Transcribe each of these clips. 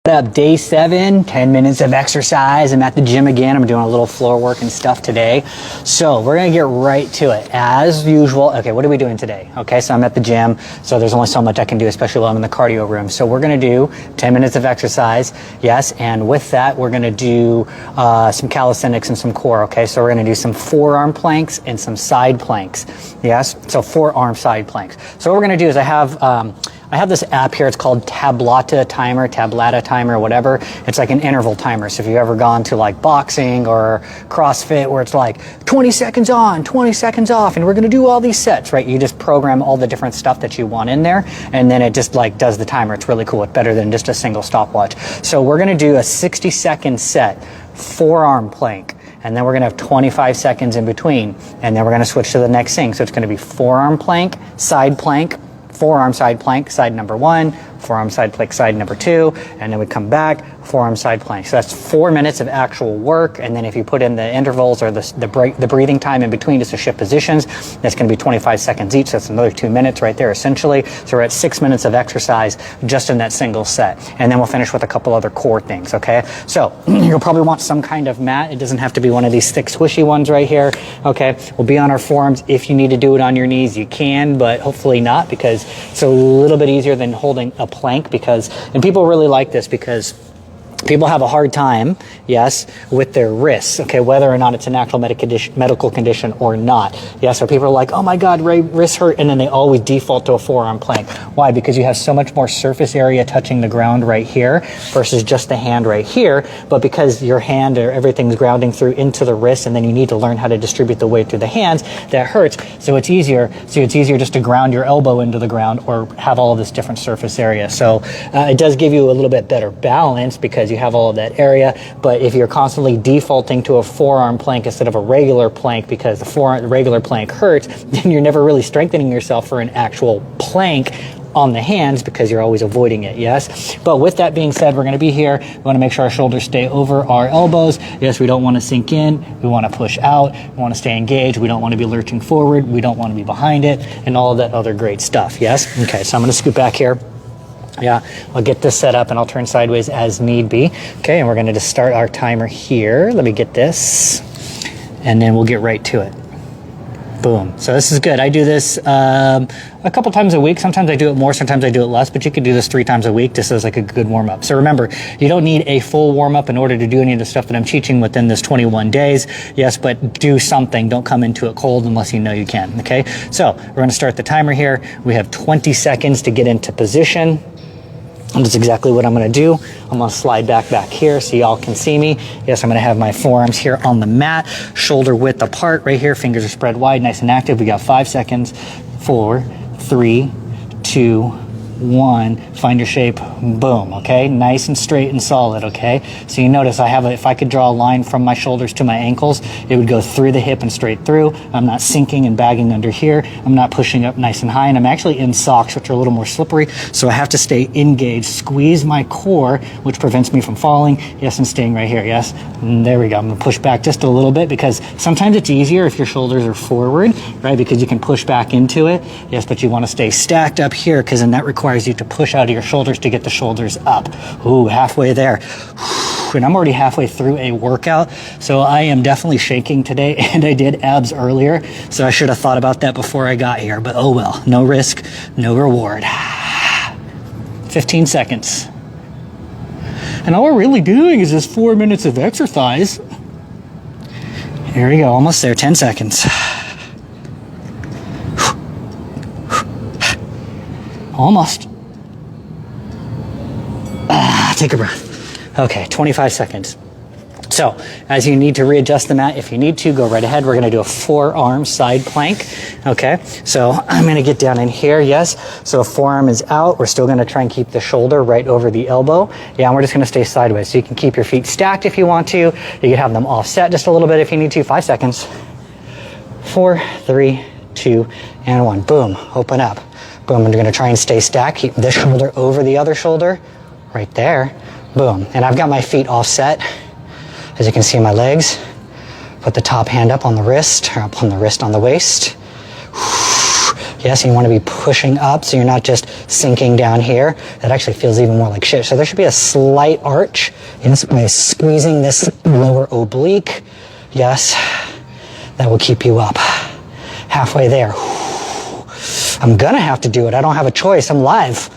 What up? Day 7, 10 minutes of exercise. I'm at the gym again. I'm doing a little floor work and stuff today. So we're going to get right to it as usual. Okay, what are we doing today? Okay, so I'm at the gym, so there's only so much I can do, especially while I'm in the cardio room. So we're going to do 10 minutes of exercise. Yes, and with that, we're going to do some calisthenics and some core. Okay, so we're going to do some forearm planks and some side planks. Yes, so forearm side planks. So what we're going to do is I have this app here. It's called Tablata timer, whatever. It's like an interval timer. So if you've ever gone to like boxing or CrossFit where it's like 20 seconds on, 20 seconds off, and we're going to do all these sets, right? You just program all the different stuff that you want in there, and then it just like does the timer. It's really cool. It's better than just a single stopwatch. So we're going to do a 60-second set, forearm plank. And then we're going to have 25 seconds in between. And then we're going to switch to the next thing. So it's going to be forearm plank, forearm side plank, side number 1, forearm side plank, side number 2, and then we come back, forearm side plank. So that's 4 minutes of actual work, and then if you put in the intervals or the breathing time in between just to shift positions, that's going to be 25 seconds each. So that's another 2 minutes right there essentially. So we're at 6 minutes of exercise just in that single set, and then we'll finish with a couple other core things. Okay, so you'll probably want some kind of mat. It doesn't have to be one of these thick squishy ones right here. Okay, we'll be on our forearms. If you need to do it on your knees, you can, but hopefully not, because it's a little bit easier than holding a plank. And people really like this because people have a hard time, yes, with their wrists, okay, whether or not it's an actual medical condition or not. Yeah, so people are like, oh my God, Ray, wrists hurt, and then they always default to a forearm plank. Why? Because you have so much more surface area touching the ground right here versus just the hand right here, but because your hand or everything's grounding through into the wrist, and then you need to learn how to distribute the weight through the hands, that hurts. So it's easier just to ground your elbow into the ground or have all of this different surface area. So it does give you a little bit better balance because you have all of that area. But if you're constantly defaulting to a forearm plank instead of a regular plank because the regular plank hurts, then you're never really strengthening yourself for an actual plank on the hands because you're always avoiding it, yes? But with that being said, we're going to be here. We want to make sure our shoulders stay over our elbows. Yes, we don't want to sink in. We want to push out. We want to stay engaged. We don't want to be lurching forward. We don't want to be behind it, and all of that other great stuff, yes? Okay, so I'm going to scoot back here. Yeah, I'll get this set up and I'll turn sideways as need be. Okay, and we're going to just start our timer here. Let me get this, and then we'll get right to it. Boom. So this is good. I do this a couple times a week. Sometimes I do it more, sometimes I do it less, but you could do this 3 times a week just as like a good warm-up. So remember, you don't need a full warm-up in order to do any of the stuff that I'm teaching within this 21 days. Yes, but do something. Don't come into it cold unless you know you can. Okay, so we're going to start the timer here. We have 20 seconds to get into position. And that's exactly what I'm going to do. I'm going to slide back here so y'all can see me. Yes, I'm going to have my forearms here on the mat, shoulder width apart right here. Fingers are spread wide, nice and active. We got 5 seconds. 4, 3, 2, 1. Find your shape. Boom. Okay, nice and straight and solid. Okay, so you notice I have if I could draw a line from my shoulders to my ankles, it would go through the hip and straight through. I'm not sinking and bagging under here. I'm not pushing up nice and high, and I'm actually in socks, which are a little more slippery, so I have to stay engaged, squeeze my core, which prevents me from falling. Yes, and staying right here. Yes, and there we go. I'm going to push back just a little bit because sometimes it's easier if your shoulders are forward, right, because you can push back into it. Yes, but you want to stay stacked up here because then that requires you to push out of your shoulders to get the shoulders up. Ooh, halfway there. And I'm already halfway through a workout, so I am definitely shaking today, and I did abs earlier, so I should have thought about that before I got here, but oh well. No risk, no reward. 15 seconds. And all we're really doing is just 4 minutes of exercise. Here we go, almost there, 10 seconds. Almost. Take a breath. Okay, 25 seconds. So, as you need to readjust the mat, if you need to, go right ahead. We're going to do a forearm side plank. Okay, so I'm going to get down in here, yes. So a forearm is out. We're still going to try and keep the shoulder right over the elbow. Yeah, and we're just going to stay sideways. So you can keep your feet stacked if you want to. You can have them offset just a little bit if you need to. 5 seconds. 4, 3, 2, and 1. Boom, open up. Boom, and you're going to try and stay stacked. Keep this shoulder over the other shoulder. Right there. Boom. And I've got my feet offset. As you can see, my legs. Put the top hand up on the wrist, or up on the wrist on the waist. Yes, you want to be pushing up so you're not just sinking down here. That actually feels even more like shit. So there should be a slight arch. Yes, by squeezing this lower oblique. Yes, that will keep you up. Halfway there. I'm gonna have to do it. I don't have a choice. I'm live.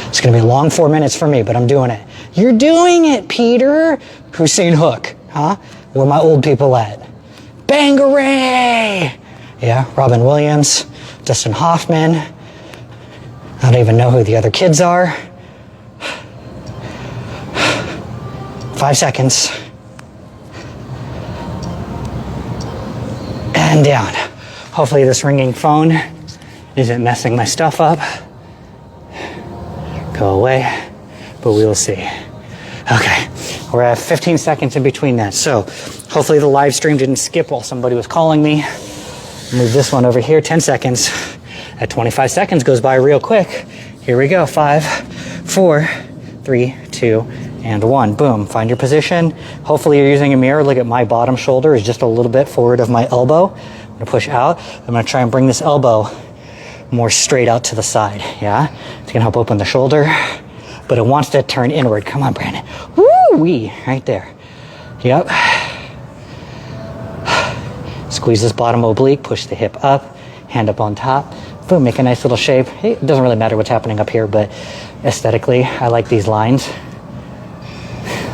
It's gonna be a long 4 minutes for me, but I'm doing it. You're doing it, Peter. Hussein Hook, huh? Where my old people at? Bangaree! Yeah, Robin Williams, Dustin Hoffman. I don't even know who the other kids are. 5 seconds. And down. Hopefully this ringing phone isn't messing my stuff up. Go away, but we will see. Okay, we're at 15 seconds in between that. So hopefully the live stream didn't skip while somebody was calling me. Move this one over here, 10 seconds. At 25 seconds goes by real quick. Here we go, 5, 4, 3, 2, and 1. Boom, find your position. Hopefully you're using a mirror. Look at my bottom shoulder is just a little bit forward of my elbow. I'm gonna push out. I'm gonna try and bring this elbow more straight out to the side, yeah? It's gonna help open the shoulder, but it wants to turn inward. Come on, Brandon. Woo-wee, right there. Yep. Squeeze this bottom oblique, push the hip up, hand up on top. Boom, make a nice little shape. Hey, it doesn't really matter what's happening up here, but aesthetically, I like these lines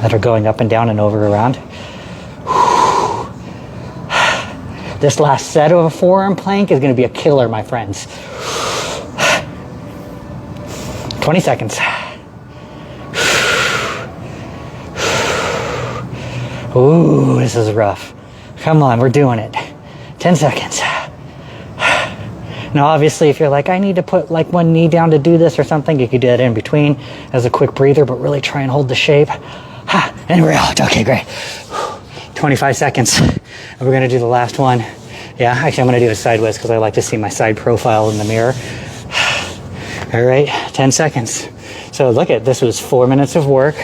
that are going up and down and over around. This last set of a forearm plank is going to be a killer, my friends. 20 seconds. Ooh, this is rough. Come on, we're doing it. 10 seconds. Now, obviously, if you're like, I need to put like one knee down to do this or something, you could do that in between as a quick breather, but really try and hold the shape. And we're out. Okay, great. 25 seconds. And we're going to do the last one. Yeah, actually, I'm going to do it sideways because I like to see my side profile in the mirror. All right, 10 seconds. So look at this was 4 minutes of work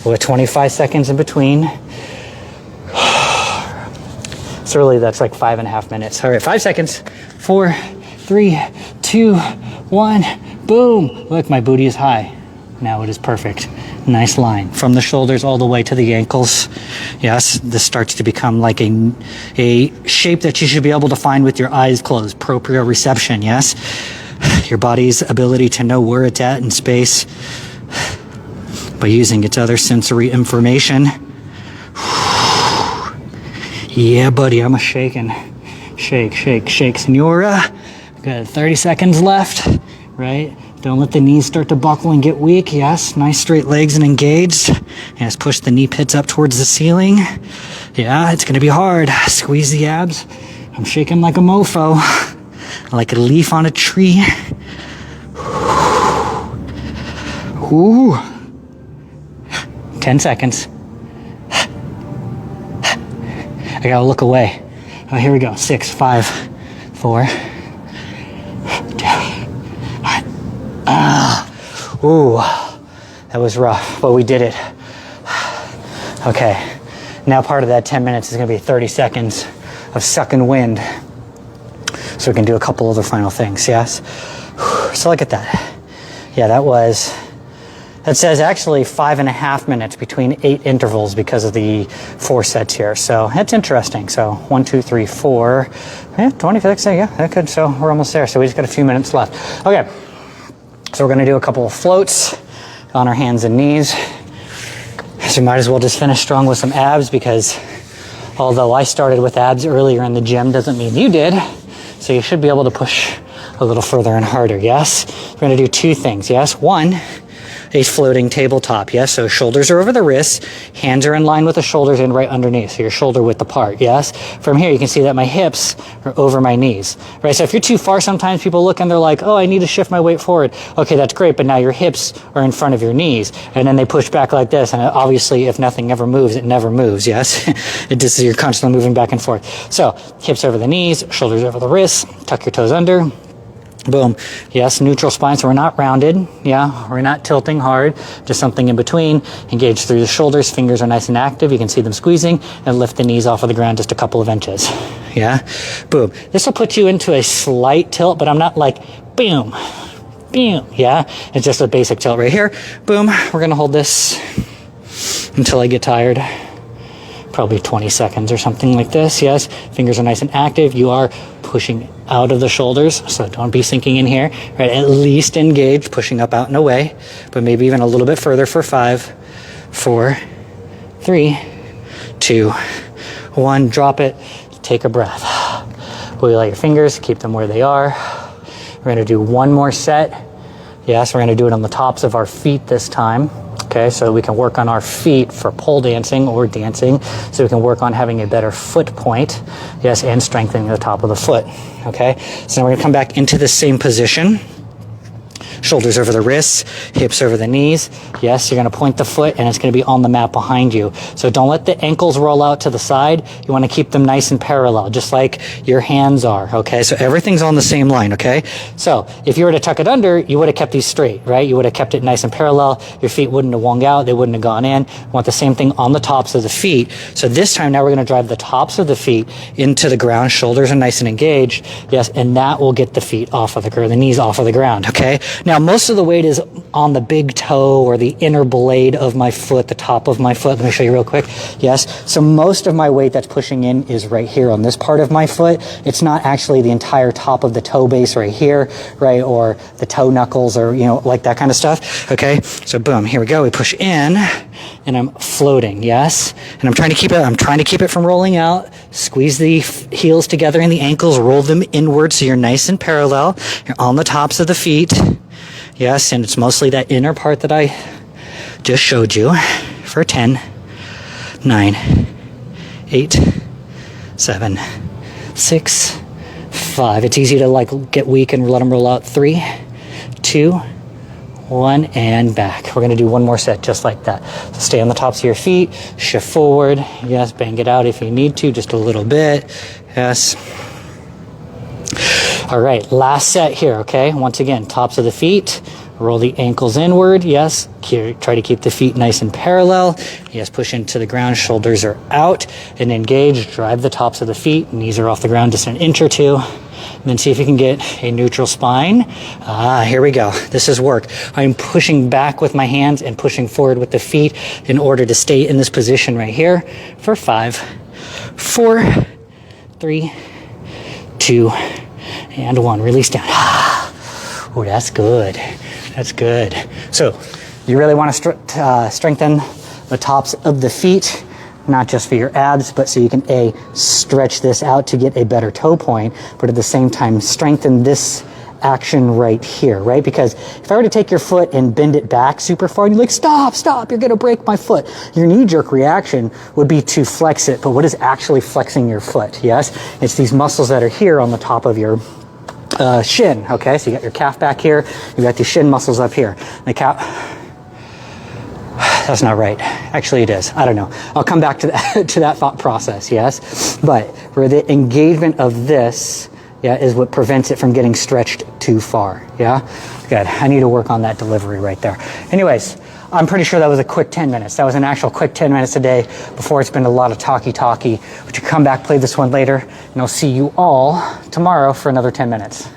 with 25 seconds in between. So really, that's like 5.5 minutes. All right, 5 seconds. 4, 3, 2, 1. Boom. Look, my booty is high. Now it is perfect. Nice line from the shoulders all the way to the ankles. Yes, this starts to become like a shape that you should be able to find with your eyes closed. Proprioception, yes? Your body's ability to know where it's at in space by using its other sensory information. Yeah, buddy, I'm a shaking. Shake, shake, shake, senora. Got 30 seconds left, right? Don't let the knees start to buckle and get weak. Yes, nice straight legs and engaged. Yes, push the knee pits up towards the ceiling. Yeah, it's gonna be hard. Squeeze the abs. I'm shaking like a mofo, like a leaf on a tree. Ooh. 10 seconds. I gotta look away. Oh, here we go. 6, 5, 4, 2, 1. Ooh, that was rough, but we did it. Okay, now part of that 10 minutes is going to be 30 seconds of sucking wind. So we can do a couple other final things, yes? So look at that. Yeah, that says actually 5.5 minutes between 8 intervals because of the 4 sets here. So that's interesting. So 1, 2, 3, 4, 26, yeah, that could, so we're almost there. So we just got a few minutes left. Okay. So we're going to do a couple of floats on our hands and knees. So we might as well just finish strong with some abs because although I started with abs earlier in the gym doesn't mean you did. So you should be able to push a little further and harder, yes? We're going to do 2 things, yes? 1, a floating tabletop, yes? So shoulders are over the wrists, hands are in line with the shoulders and right underneath, so your shoulder width apart, yes? From here, you can see that my hips are over my knees, right? So if you're too far, sometimes people look and they're like, oh, I need to shift my weight forward. Okay, that's great, but now your hips are in front of your knees, and then they push back like this, and obviously, if nothing ever moves, it never moves, yes? You're constantly moving back and forth. So, hips over the knees, shoulders over the wrists, tuck your toes under, Boom. Yes, neutral spine, so we're not rounded. Yeah, we're not tilting hard, just something in between. Engage through the shoulders, fingers are nice and active. You can see them squeezing, and lift the knees off of the ground just a couple of inches. Yeah, boom. This will put you into a slight tilt, but I'm not like, boom, boom. Yeah, it's just a basic tilt right here. Boom. We're gonna hold this until I get tired. Probably 20 seconds or something like this. Yes, fingers are nice and active. You are pushing out of the shoulders, so don't be sinking in here, right? At least engage, pushing up, out, and away, but maybe even a little bit further for 5, 4, 3, 2, 1. Drop it, take a breath. Wiggle out your fingers, keep them where they are. We're gonna do one more set. Yes, we're gonna do it on the tops of our feet this time. Okay, so we can work on our feet for pole dancing or dancing, so we can work on having a better foot point, yes, and strengthening the top of the foot. Okay, so now we're gonna come back into the same position. Shoulders over the wrists, hips over the knees. Yes, you're gonna point the foot and it's gonna be on the mat behind you. So don't let the ankles roll out to the side. You wanna keep them nice and parallel, just like your hands are, okay? So everything's on the same line, okay? So if you were to tuck it under, you would have kept these straight, right? You would have kept it nice and parallel. Your feet wouldn't have wung out, they wouldn't have gone in. You want the same thing on the tops of the feet. So this time now we're gonna drive the tops of the feet into the ground, shoulders are nice and engaged, yes, and that will get the feet off of the ground, the knees off of the ground, okay? Now, most of the weight is on the big toe or the inner blade of my foot, the top of my foot. Let me show you real quick. Yes, so most of my weight that's pushing in is right here on this part of my foot. It's not actually the entire top of the toe base right here, right, or the toe knuckles or, you know, like that kind of stuff, okay? So boom, here we go. We push in and I'm floating, yes? And I'm trying to keep it from rolling out. Squeeze the heels together and the ankles, roll them inward so you're nice and parallel. You're on the tops of the feet. Yes, and it's mostly that inner part that I just showed you for 10, 9, 8, 7, 6, 5. It's easy to like get weak and let them roll out. 3, 2, 1, and back. We're going to do one more set just like that. So stay on the tops of your feet, shift forward. Yes, bang it out if you need to, just a little bit. Yes. All right, last set here, okay? Once again, tops of the feet, roll the ankles inward, yes. Try to keep the feet nice and parallel. Yes, push into the ground, shoulders are out, and engage, drive the tops of the feet, knees are off the ground just an inch or two. And then see if you can get a neutral spine. Here we go. This is work. I'm pushing back with my hands and pushing forward with the feet in order to stay in this position right here for 5, 4, 3, 2, and 1. Release down. Oh, that's good. That's good. So you really want to strengthen the tops of the feet, not just for your abs, but so you can stretch this out to get a better toe point, but at the same time strengthen this action right here, right? Because if I were to take your foot and bend it back super far, and you're like, stop, you're going to break my foot. Your knee-jerk reaction would be to flex it, but what is actually flexing your foot? Yes, it's these muscles that are here on the top of your shin, okay? So you got your calf back here, you got these shin muscles up here. The calf, that's not right. Actually, it is. I don't know. I'll come back to that, to that thought process, yes? But where the engagement of this, yeah, is what prevents it from getting stretched too far, yeah? Good. I need to work on that delivery right there. Anyways, I'm pretty sure that was a quick 10 minutes. That was an actual quick 10 minutes a day. Before it's been a lot of talky. But you come back, play this one later, and I'll see you all tomorrow for another 10 minutes.